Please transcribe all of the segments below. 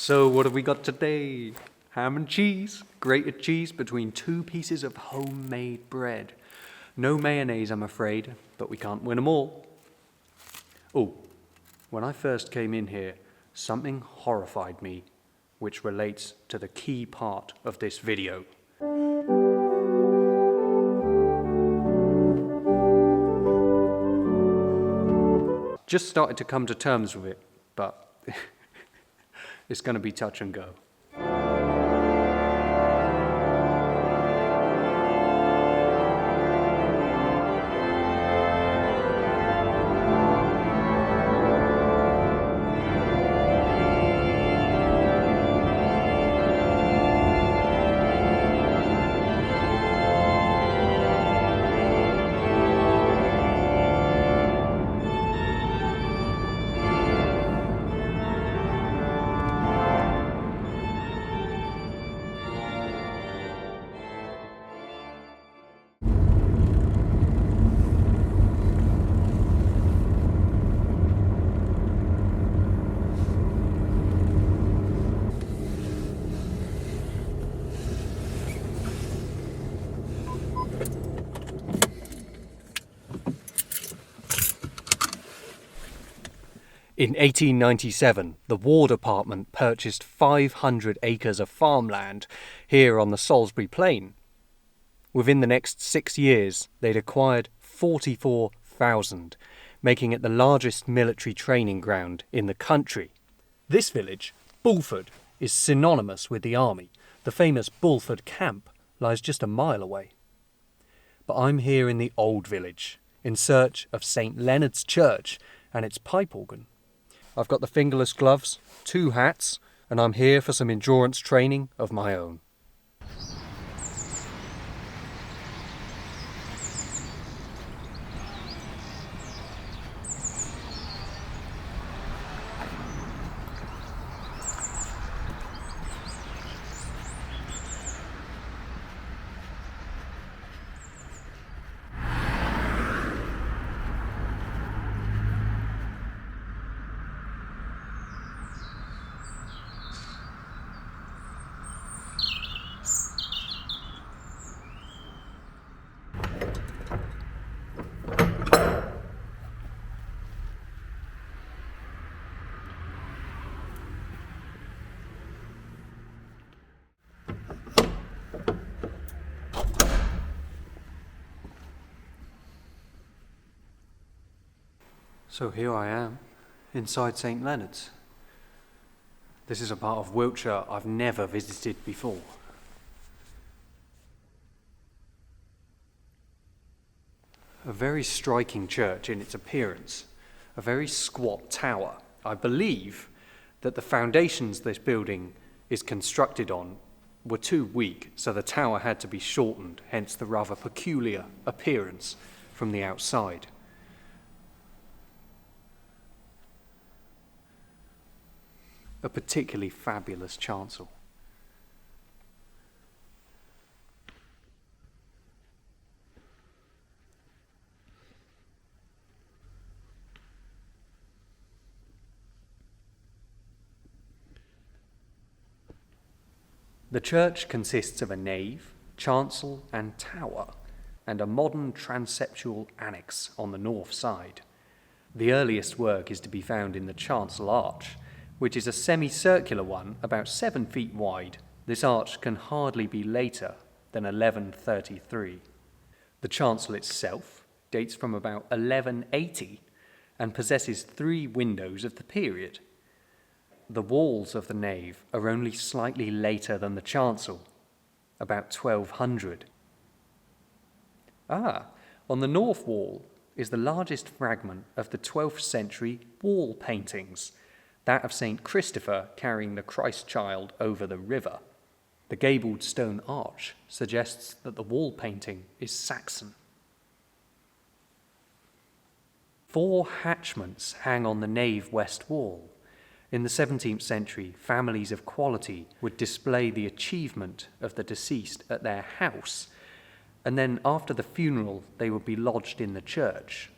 So what have we got today? Ham and cheese, grated cheese between two pieces of homemade bread. No mayonnaise, I'm afraid, but we can't win them all. Oh, when I first came in here, something horrified me, which relates to the key part of this video. Just started to come to terms with it, but it's going to be touch and go. In 1897, the War Department purchased 500 acres of farmland here on the Salisbury Plain. Within the next 6 years, they'd acquired 44,000, making it the largest military training ground in the country. This village, Bulford, is synonymous with the army. The famous Bulford Camp lies just a mile away. But I'm here in the old village, in search of St. Leonard's Church and its pipe organ. I've got the fingerless gloves, 2 hats, and I'm here for some endurance training of my own. So here I am, inside St. Leonard's. This is a part of Wiltshire I've never visited before. A very striking church in its appearance, a very squat tower. I believe that the foundations this building is constructed on were too weak, so the tower had to be shortened, hence the rather peculiar appearance from the outside. A particularly fabulous chancel. The church consists of a nave, chancel and tower, and a modern transeptual annex on the north side. The earliest work is to be found in the chancel arch, which is a semicircular one about 7 feet wide. This arch can hardly be later than 1133. The chancel itself dates from about 1180 and possesses 3 windows of the period. The walls of the nave are only slightly later than the chancel, about 1200. On the north wall is the largest fragment of the 12th century wall paintings, that of St. Christopher carrying the Christ child over the river. The gabled stone arch suggests that the wall painting is Saxon. 4 hatchments hang on the nave west wall. In the 17th century, families of quality would display the achievement of the deceased at their house, and then after the funeral they would be lodged in the church.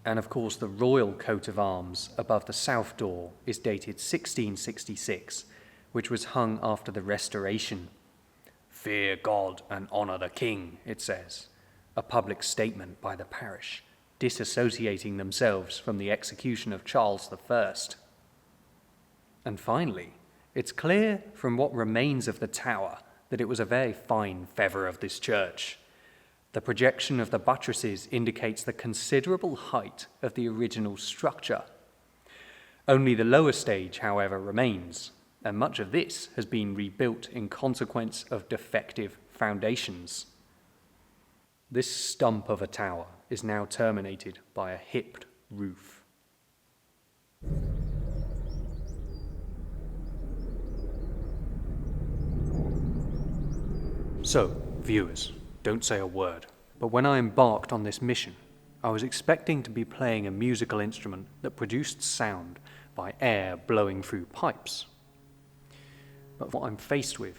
And of course the royal coat of arms above the south door is dated 1666 which was hung after the Restoration. "Fear God and honour the king," it says, a public statement by the parish, disassociating themselves from the execution of Charles I. And finally, it's clear from what remains of the tower that it was a very fine feather of this church. The projection of the buttresses indicates the considerable height of the original structure. Only the lower stage, however, remains, and much of this has been rebuilt in consequence of defective foundations. This stump of a tower is now terminated by a hipped roof. So, viewers, don't say a word. But when I embarked on this mission, I was expecting to be playing a musical instrument that produced sound by air blowing through pipes. But what I'm faced with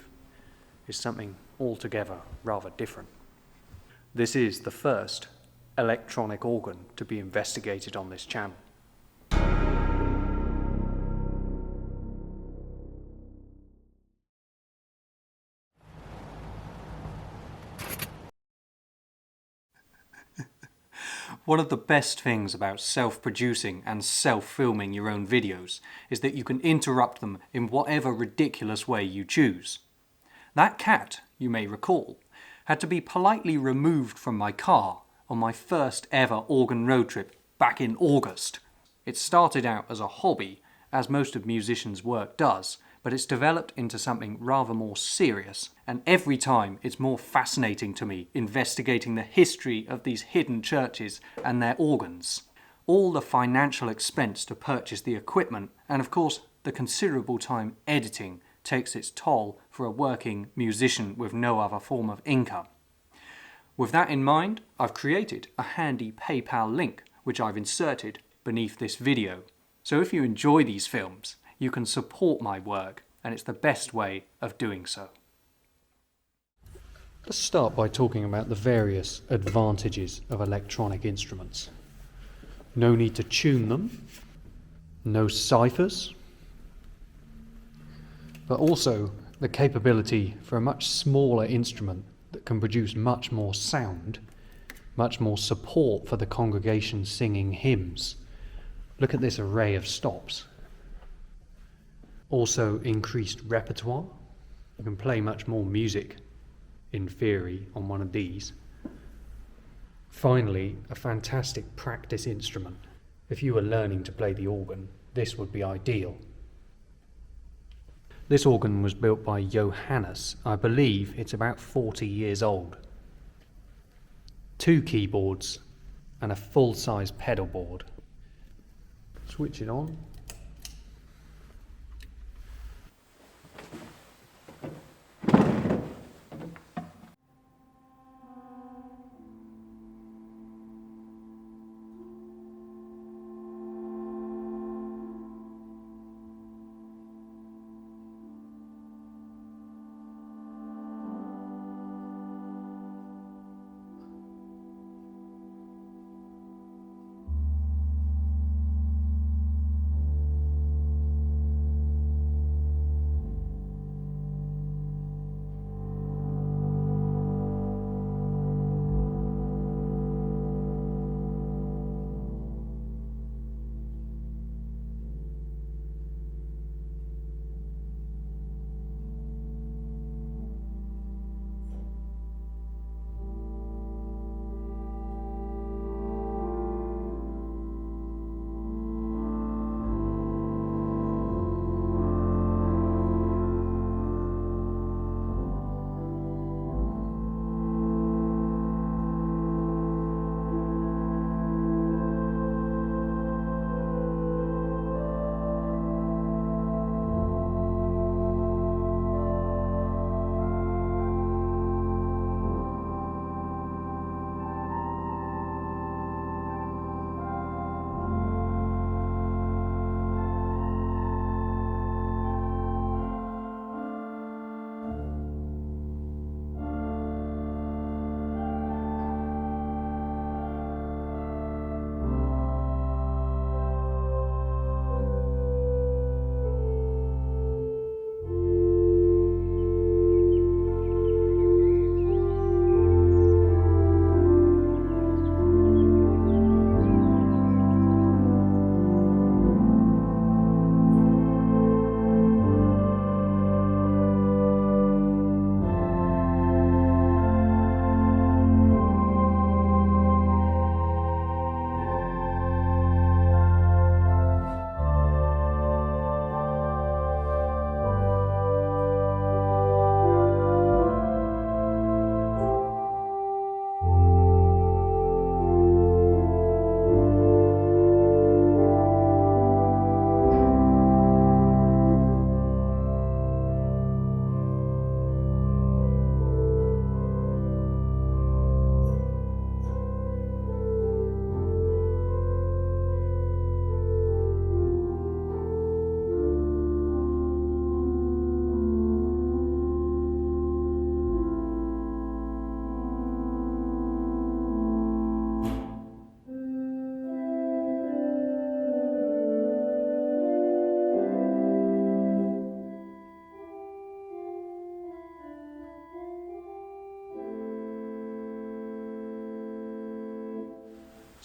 is something altogether rather different. This is the first electronic organ to be investigated on this channel. One of the best things about self-producing and self-filming your own videos is that you can interrupt them in whatever ridiculous way you choose. That cat, you may recall, had to be politely removed from my car on my first ever organ road trip back in August. It started out as a hobby, as most of musicians' work does, but it's developed into something rather more serious, and every time it's more fascinating to me investigating the history of these hidden churches and their organs. All the financial expense to purchase the equipment, and of course the considerable time editing, takes its toll for a working musician with no other form of income. With that in mind, I've created a handy PayPal link which I've inserted beneath this video. So if you enjoy these films, you can support my work, and it's the best way of doing so. Let's start by talking about the various advantages of electronic instruments. No need to tune them, no ciphers, but also the capability for a much smaller instrument that can produce much more sound, much more support for the congregation singing hymns. Look at this array of stops. Also increased repertoire. You can play much more music, in theory, on one of these. Finally, a fantastic practice instrument. If you were learning to play the organ, this would be ideal. This organ was built by Johannes. I believe it's about 40 years old. 2 keyboards and a full-size pedal board. Switch it on.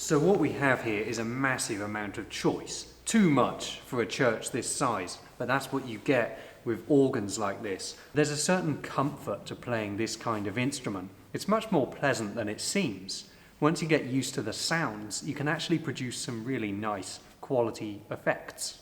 So what we have here is a massive amount of choice. Too much for a church this size, but that's what you get with organs like this. There's a certain comfort to playing this kind of instrument. It's much more pleasant than it seems. Once you get used to the sounds, you can actually produce some really nice quality effects.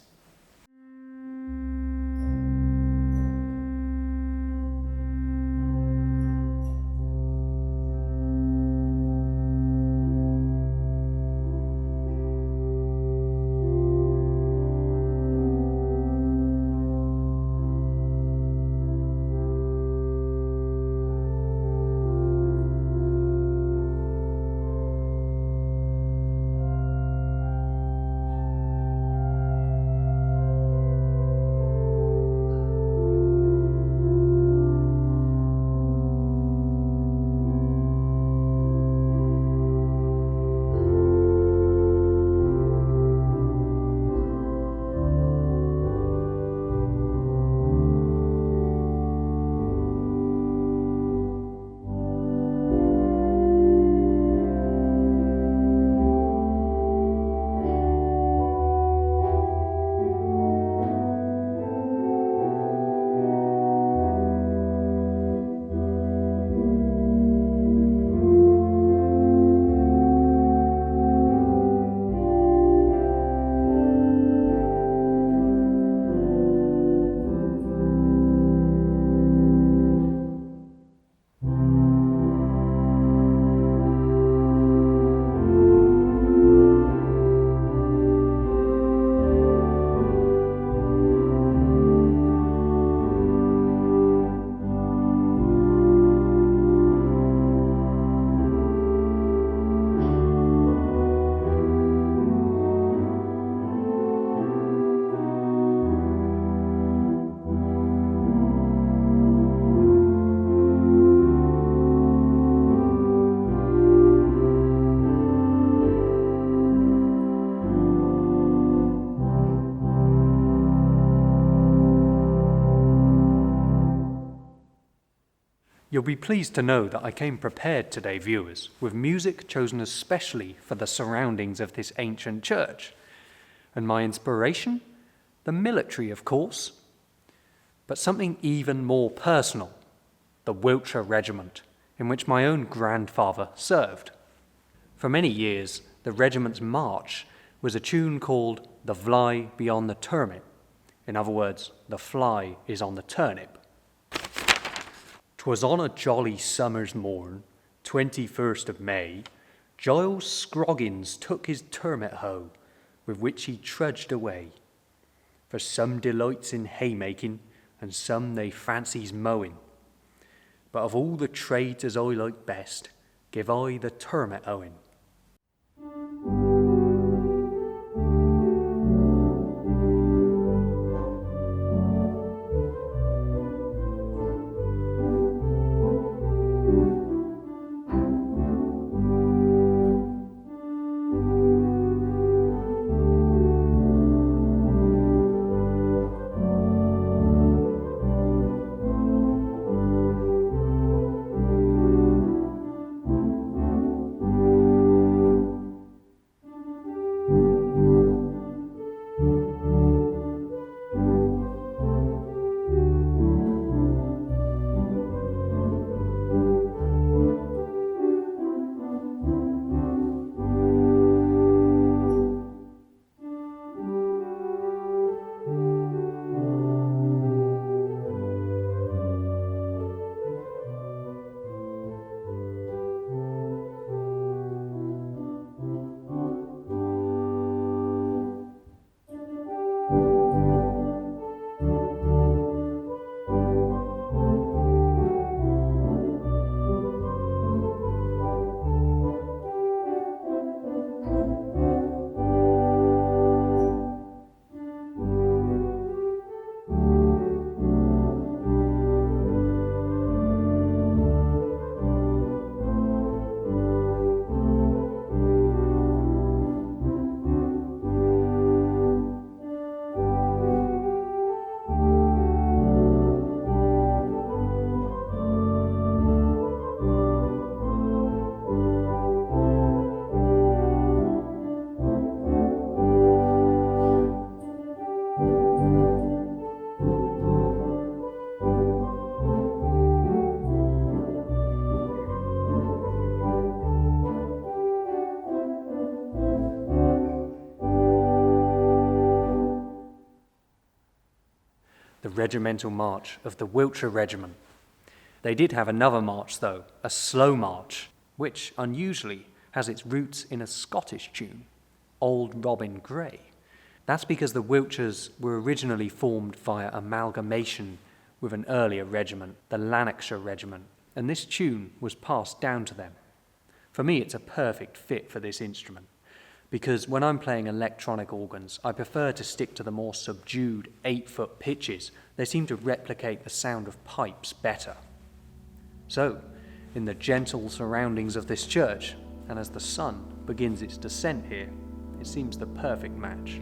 You'll be pleased to know that I came prepared today, viewers, with music chosen especially for the surroundings of this ancient church. And my inspiration? The military, of course, but something even more personal, the Wiltshire regiment, in which my own grandfather served. For many years, the regiment's march was a tune called "The Fly Beyond the Turnip." In other words, the fly is on the turnip. 'Twas on a jolly summer's morn, 21st of May, Giles Scroggins took his turnip hoe, with which he trudged away. For some delights in haymaking, and some they fancies mowing. But of all the trades as I like best, give I the turnip hoeing. regimental march of the Wiltshire regiment. They did have another march though, a slow march, which unusually has its roots in a Scottish tune, Old Robin Grey. That's because the Wiltshires were originally formed via amalgamation with an earlier regiment, the Lanarkshire regiment, and this tune was passed down to them. For me, it's a perfect fit for this instrument, because when I'm playing electronic organs, I prefer to stick to the more subdued 8-foot pitches. They seem to replicate the sound of pipes better. So, in the gentle surroundings of this church, and as the sun begins its descent here, it seems the perfect match.